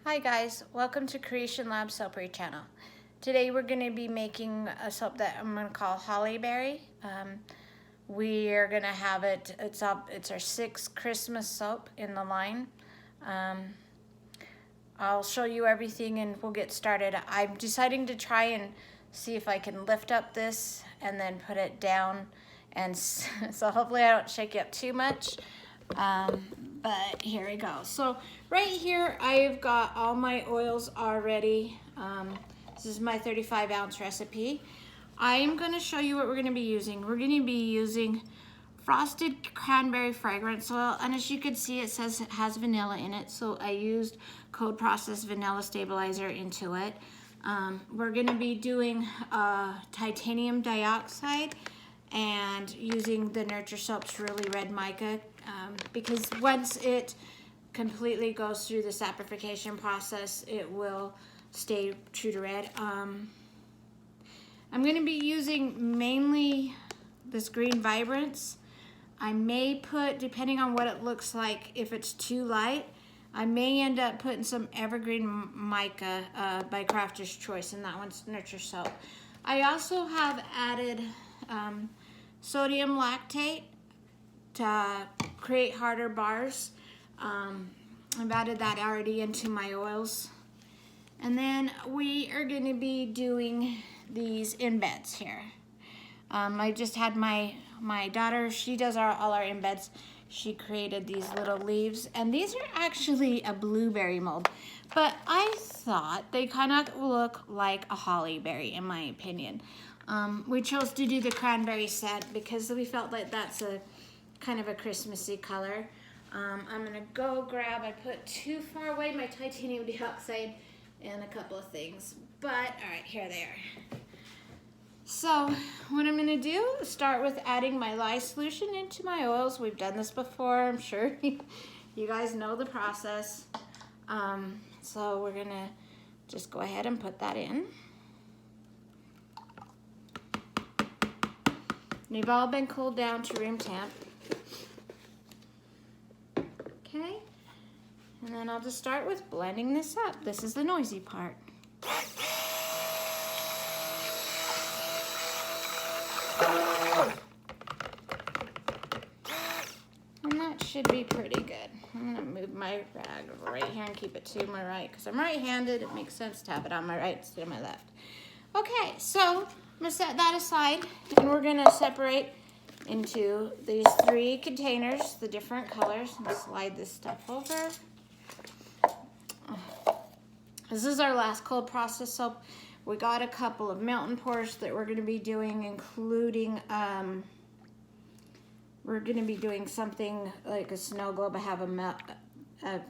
Hi guys, welcome to Creation Lab Soapery channel. Today we're going to be making a soap that I'm going to call Holly Berry. We're going to have it, it's our sixth Christmas soap in the line. I'll show you everything and we'll get started. I'm deciding to try and see if I can lift up this and then put it down, and so hopefully I don't shake it up too much. But here we go. So right here I've got all my oils already. This is my 35-ounce recipe. I'm going to show you what we're going to be using. We're going to be using frosted cranberry fragrance oil, and as you can see it says it has vanilla in it, so I used cold processed vanilla stabilizer into it. We're going to be doing titanium dioxide and using the Nurture Soaps Really Red Mica, because once it completely goes through the saponification process, it will stay true to red. I'm going to be using mainly this Green Vibrance. I may put, depending on what it looks like, if it's too light, I may end up putting some Evergreen Mica by Crafter's Choice, and that one's Nurture Soap. I also have added sodium lactate to create harder bars. I've added that already into my oils. And then we are going to be doing these embeds here. I just had my daughter, she does all our embeds. She created these little leaves, and these are actually a blueberry mold, but I thought they kind of look like a holly berry in my opinion. We chose to do the cranberry set because we felt like that's a kind of a Christmassy color. I'm gonna go grab, I put too far away my titanium dioxide and a couple of things, but all right, here they are. So what I'm gonna do is start with adding my lye solution into my oils. We've done this before, I'm sure you guys know the process. So we're gonna just go ahead and put that in. They've all been cooled down to room temp. Okay, and then I'll just start with blending this up. This is the noisy part. And that should be pretty good. I'm gonna move my rag right here and keep it to my right, because I'm right-handed. It makes sense to have it on my right instead of my left. Okay, so I'm gonna set that aside, and we're gonna separate into these 3 containers, the different colors, and slide this stuff over. This is our last cold process soap. We got a couple of mountain pours that we're going to be doing, including we're going to be doing something like a snow globe. I have a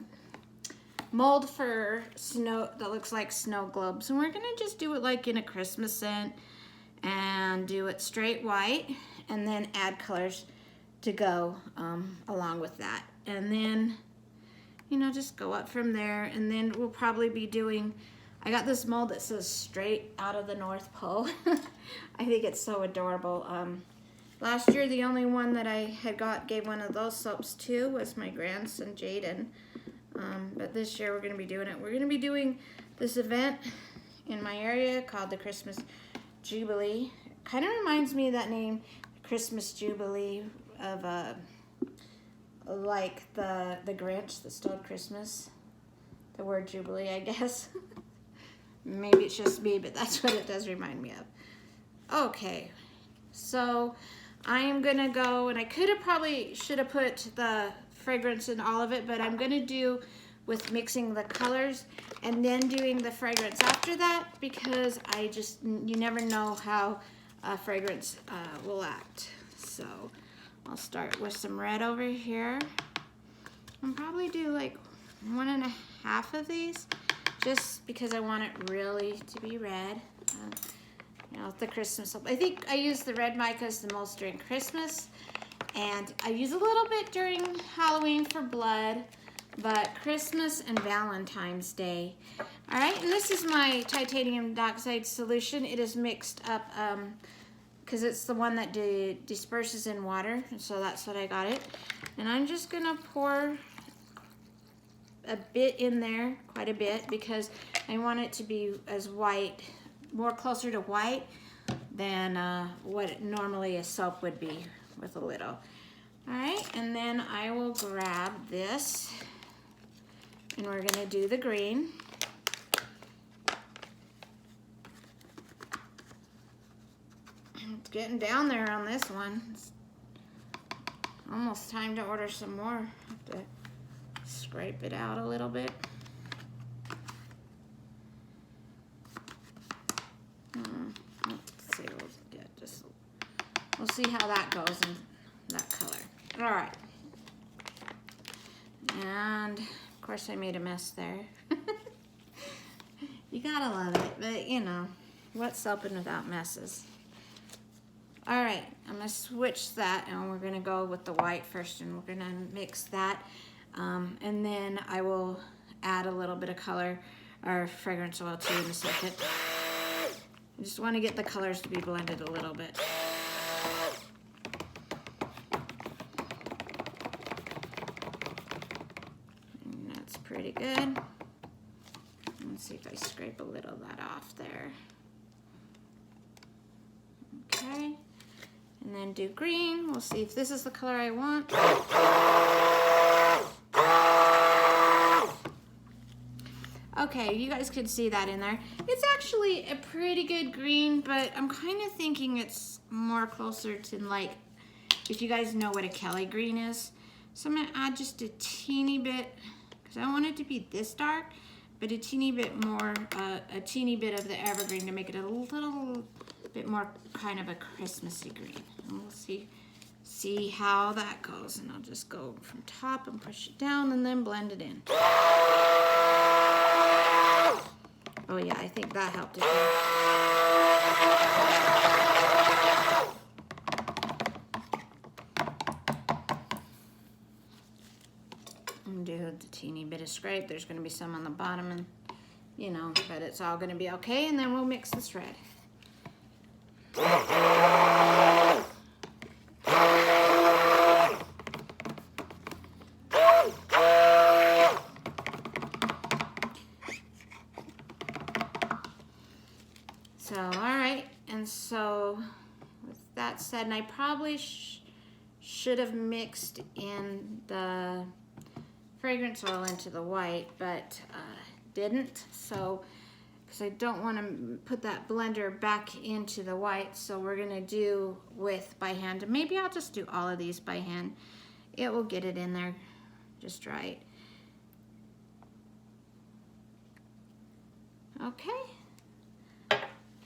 mold for snow that looks like snow globes, and we're going to just do it like in a Christmas scent and do it straight white, and then add colors to go along with that, and then just go up from there. And then we'll probably be doing, I got this mold that says straight out of the North Pole. I think it's so adorable. Last year the only one that I had gave one of those soaps to was my grandson Jaden, but this year we're going to be doing it. We're going to be doing this event in my area called the Christmas Jubilee. Kind of reminds me of that name, Christmas Jubilee, of like the Grinch that stole Christmas. The word Jubilee, I guess. Maybe it's just me, but that's what it does remind me of. Okay, so I am gonna go, and I should have put the fragrance in all of it, but I'm gonna do with mixing the colors and then doing the fragrance after that, because you never know how a fragrance will act. So I'll start with some red over here. I'll probably do like 1.5 of these, just because I want it really to be red. The Christmas soap. I think I use the red micas the most during Christmas, and I use a little bit during Halloween for blood, but Christmas and Valentine's Day. All right, and this is my titanium dioxide solution. It is mixed up because it's the one that disperses in water, and so that's what I got it. And I'm just gonna pour a bit in there, quite a bit, because I want it to be as white, more closer to white than what normally a soap would be with a little. All right, and then I will grab this and we're gonna do the green. It's getting down there on this one. It's almost time to order some more. Have to scrape it out a little bit. Let's see, we'll see how that goes in that color. All right. And of course I made a mess there. You gotta love it, but you know, what's soaping without messes? All right, I'm gonna switch that and we're gonna go with the white first and we're gonna mix that. And then I will add a little bit of color or fragrance oil too in a second. I just wanna get the colors to be blended a little bit. And that's pretty good. Let's see if I scrape a little of that off there. Okay. And then do green. We'll see if this is the color I want. Okay, you guys could see that in there. It's actually a pretty good green, but I'm kind of thinking it's more closer to like, if you guys know what a Kelly green is. So I'm gonna add just a teeny bit, because I don't want it to be this dark, but a teeny bit more, a teeny bit of the evergreen to make it a little bit more kind of a Christmassy green. And we'll see how that goes. And I'll just go from top and push it down and then blend it in. Oh yeah, I think that helped it. And do the teeny bit of scrape. There's gonna be some on the bottom and you know, but it's all gonna be okay. And then we'll mix this red. So, all right, and so with that said, and I probably should have mixed in the fragrance oil into the white, but didn't, so, because I don't want to put that blender back into the white, so we're gonna do with by hand. Maybe I'll just do all of these by hand. It will get it in there just right. Okay.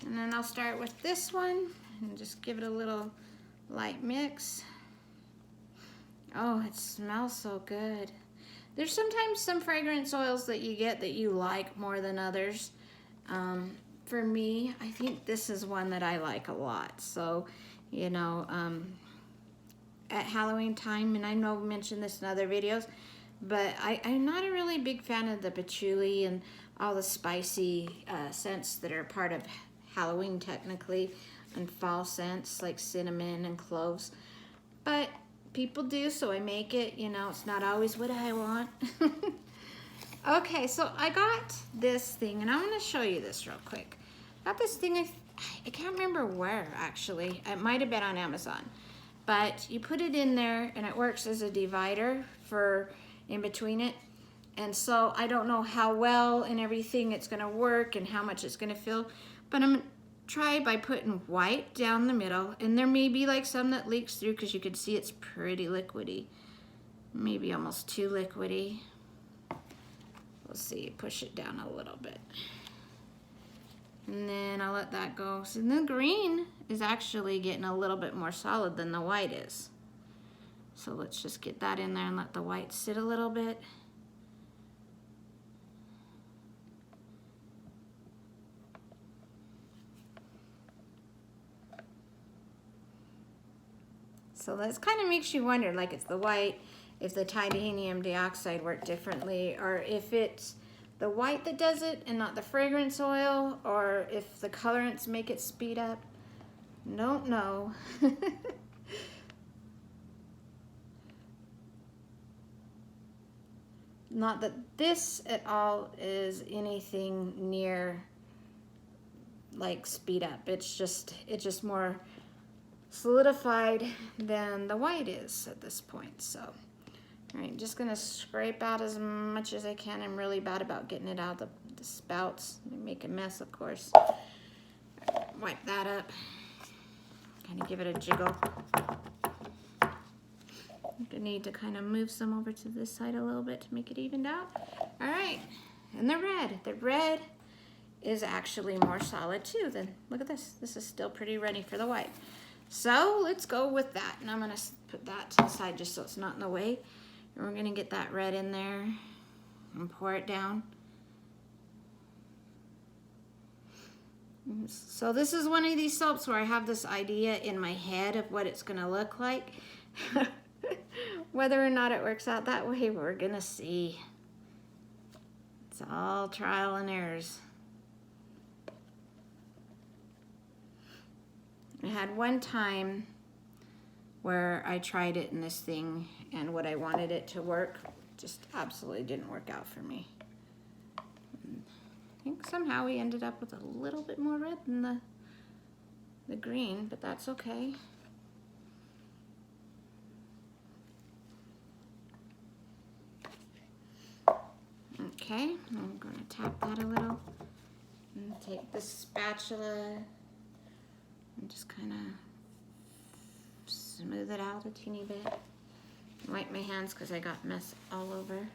And then I'll start with this one and just give it a little light mix. Oh, it smells so good. There's sometimes some fragrance oils that you get that you like more than others. For me, I think this is one that I like a lot. So, you know, at Halloween time, and I know I mentioned this in other videos, but I'm not a really big fan of the patchouli and all the spicy scents that are part of Halloween technically, and fall scents like cinnamon and cloves, but people do, so I make it. You know, it's not always what I want. Okay, so I got this thing, and I'm going to show you this real quick. I got this thing, I can't remember where actually. It might have been on Amazon, but you put it in there and it works as a divider for in between it. And so I don't know how well and everything it's going to work and how much it's going to fill. But I'm going to try by putting white down the middle. And there may be like some that leaks through because you can see it's pretty liquidy. Maybe almost too liquidy. We'll see, push it down a little bit. And then I'll let that go. So the green is actually getting a little bit more solid than the white is. So let's just get that in there and let the white sit a little bit. So that kind of makes you wonder, like it's the white, if the titanium dioxide worked differently, or if it's the white that does it and not the fragrance oil, or if the colorants make it speed up. Don't know. not that this at all is anything near like speed up. It's just more solidified than the white is at this point. So, all right, just gonna scrape out as much as I can. I'm really bad about getting it out of the spouts. Make a mess, of course. Wipe that up. Kind of give it a jiggle. I need to kind of move some over to this side a little bit to make it evened out. All right, and the red is actually more solid too. Then look at this. This is still pretty ready for the white. So let's go with that. And I'm gonna put that to the side just so it's not in the way. And we're gonna get that red in there and pour it down. So this is one of these soaps where I have this idea in my head of what it's gonna look like. Whether or not it works out that way, we're gonna see. It's all trial and errors. I had one time where I tried it in this thing and what I wanted it to work just absolutely didn't work out for me. I think somehow we ended up with a little bit more red than the green, but that's okay. Okay, I'm going to tap that a little and take the spatula and just kind of smooth it out a teeny bit. Wipe my hands because I got mess all over.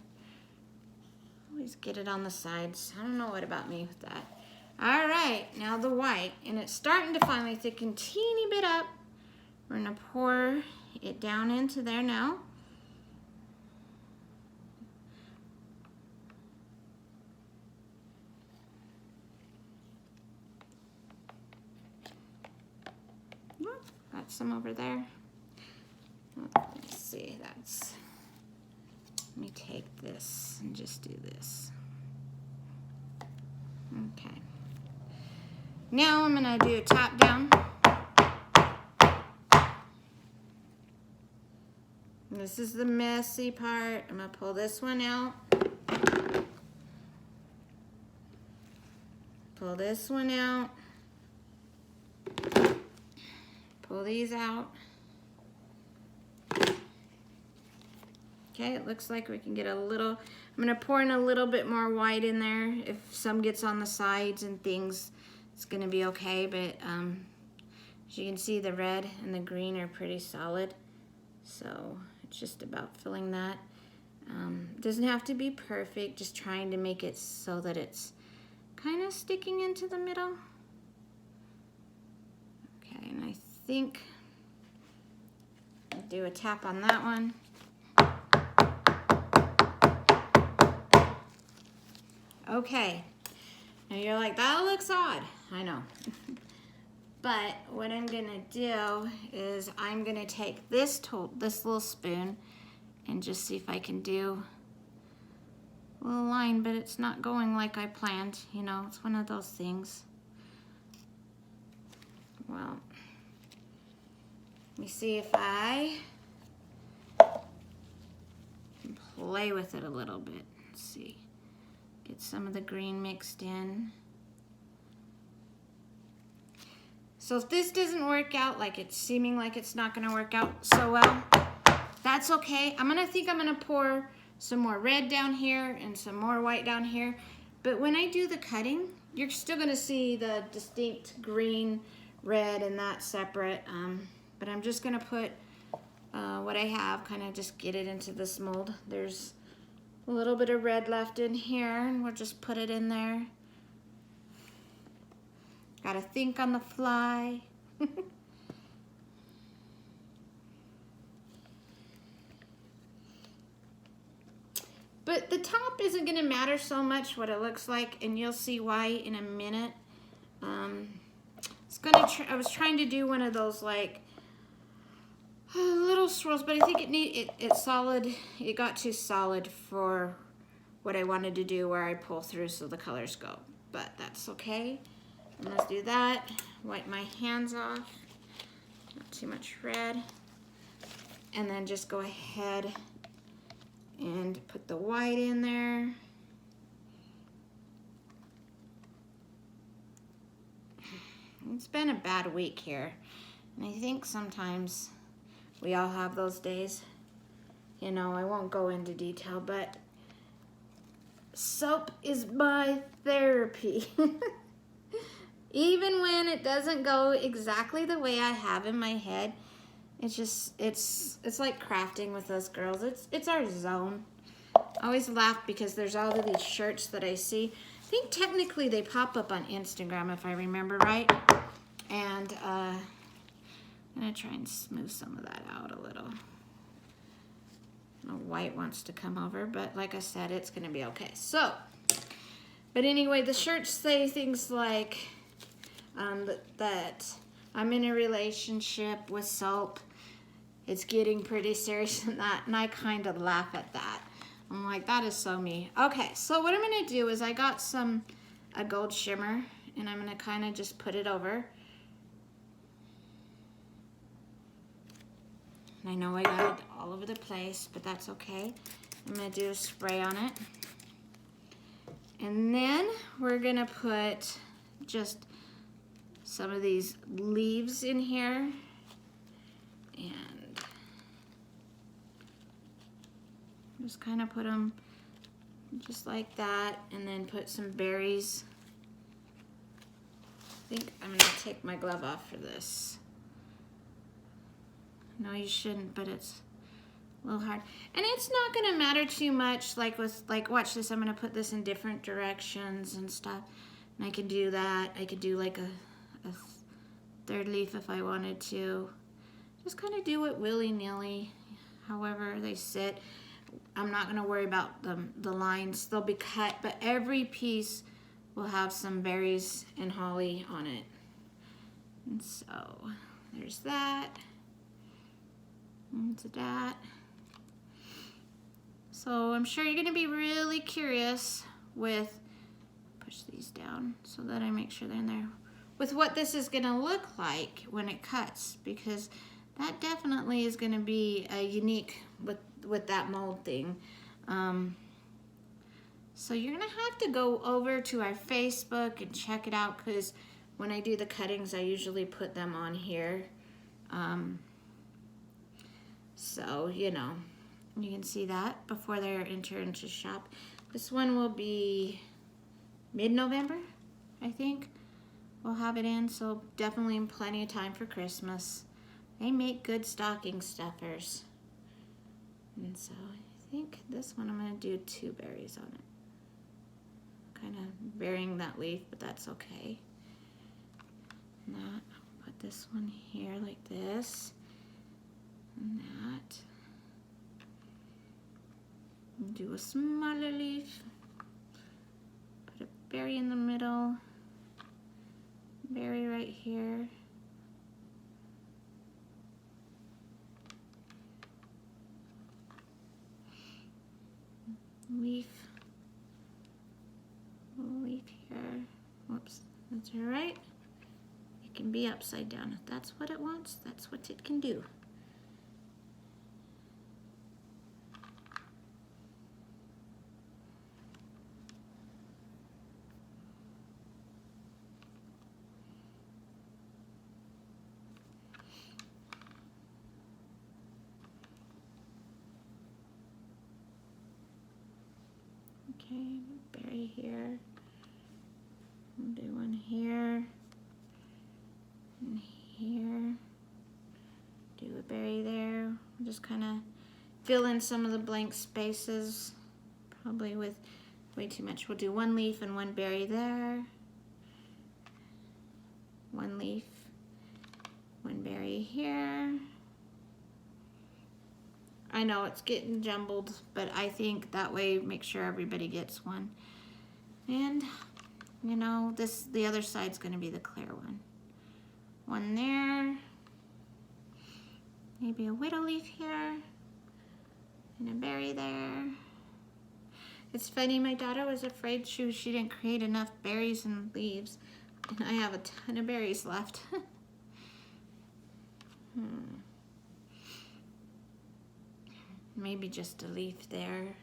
Always get it on the sides. I don't know what about me with that. All right, now the white, and it's starting to finally thicken a teeny bit up. We're gonna pour it down into there now. Got some over there. Let's see, let me take this and just do this. Okay. Now I'm gonna do a top down. This is the messy part. I'm gonna pull this one out. Pull this one out. Pull these out. Okay, it looks like we can get a little, I'm gonna pour in a little bit more white in there. If some gets on the sides and things, it's gonna be okay, but as you can see, the red and the green are pretty solid. So it's just about filling that. It doesn't have to be perfect, just trying to make it so that it's kind of sticking into the middle. Okay, and I think I'll do a tap on that one. Okay, now you're like, that looks odd. I know. But what I'm gonna do is I'm gonna take this little spoon and just see if I can do a little line, but it's not going like I planned. You know, it's one of those things. Well, let me see if I can play with it a little bit. Let's see. Get some of the green mixed in. So if this doesn't work out, like it's seeming like it's not gonna work out so well, that's okay. I'm gonna pour some more red down here and some more white down here. But when I do the cutting, you're still gonna see the distinct green, red, and that separate. But I'm just gonna put what I have, kind of just get it into this mold. There's a little bit of red left in here, and we'll just put it in there. Gotta think on the fly. But the top isn't gonna matter so much what it looks like, and you'll see why in a minute. I was trying to do one of those like little swirls, but I think it's solid. It got too solid for what I wanted to do, where I pull through so the colors go. But that's okay. Let's do that. Wipe my hands off. Not too much red. And then just go ahead and put the white in there. It's been a bad week here, and I think sometimes we all have those days. You know, I won't go into detail, but soap is my therapy. Even when it doesn't go exactly the way I have in my head, it's just, it's like crafting with us girls. It's our zone. I always laugh because there's all of these shirts that I see. I think technically they pop up on Instagram if I remember right. And I'm gonna try and smooth some of that out a little. The white wants to come over, but like I said, it's gonna be okay. So, but anyway, the shirts say things like that I'm in a relationship with soap. It's getting pretty serious and that, and I kind of laugh at that. I'm like, that is so me. Okay, so what I'm gonna do is I got a gold shimmer, and I'm gonna kind of just put it over. And I know I got it all over the place, but that's okay. I'm gonna do a spray on it. And then we're gonna put just some of these leaves in here. And just kind of put them just like that, and then put some berries. I think I'm gonna take my glove off for this. No, you shouldn't, but it's a little hard. And it's not gonna matter too much, like watch this, I'm gonna put this in different directions and stuff. And I can do that. I could do like a third leaf if I wanted to. Just kind of do it willy-nilly, however they sit. I'm not gonna worry about the lines. They'll be cut, but every piece will have some berries and holly on it. And so there's that. Into that. So I'm sure you're gonna be really curious with, push these down so that I make sure they're in there, with what this is gonna look like when it cuts, because that definitely is gonna be unique with that mold thing. So you're gonna have to go over to our Facebook and check it out, because when I do the cuttings, I usually put them on here. So, you know, you can see that before they're entered into shop. This one will be mid-November, I think. We'll have it in, so definitely plenty of time for Christmas. They make good stocking stuffers. And so I think this one I'm gonna do 2 berries on it. Kind of burying that leaf, but that's okay. And that, I'll put this one here like this. And that. And do a smaller leaf. Put a berry in the middle. Berry right here. Leaf. Leaf here. Whoops, that's all right. It can be upside down. If that's what it wants, that's what it can do. Okay, berry here. I'll do one here. And here. Do a berry there. Just kind of fill in some of the blank spaces. Probably with way too much. We'll do 1 leaf and 1 berry there. 1 leaf, 1 berry here. I know it's getting jumbled, but I think that way make sure everybody gets one. And you know, the other side's gonna be the clear one. 1 there. Maybe a widow leaf here. And a berry there. It's funny, my daughter was afraid she didn't create enough berries and leaves. And I have a ton of berries left. maybe just a leaf there,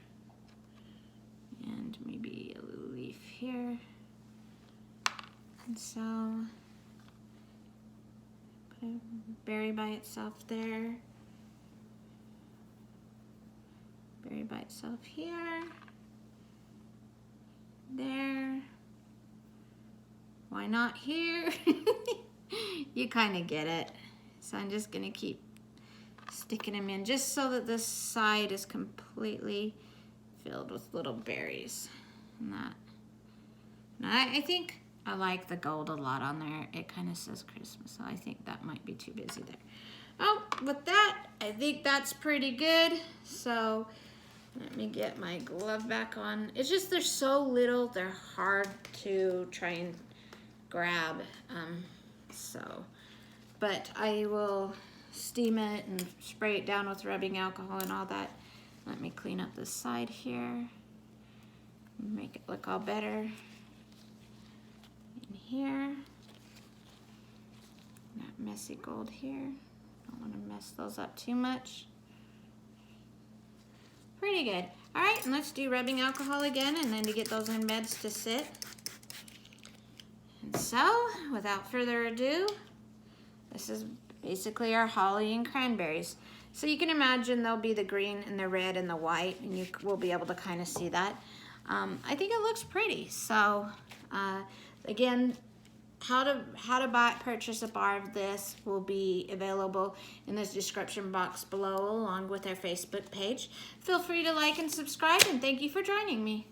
and maybe a little leaf here. And so put a berry by itself there, berry by itself here, there. Why not here? You kind of get it. So I'm just gonna keep sticking them in just so that this side is completely filled with little berries. And that. Now I think I like the gold a lot on there. It kind of says Christmas, so I think that might be too busy there. Oh, with that, I think that's pretty good. So let me get my glove back on. It's just they're so little, they're hard to try and grab. But I will steam it and spray it down with rubbing alcohol and all that. Let me clean up this side here. Make it look all better. In here. That messy gold here. Don't want to mess those up too much. Pretty good. All right, and let's do rubbing alcohol again, and then to get those embeds to sit. And so, without further ado, this is basically our holly and cranberries. So you can imagine there'll be the green and the red and the white, and you will be able to kind of see that. I think it looks pretty. So again, how to purchase a bar of this will be available in the description box below, along with our Facebook page. Feel free to like and subscribe, and thank you for joining me.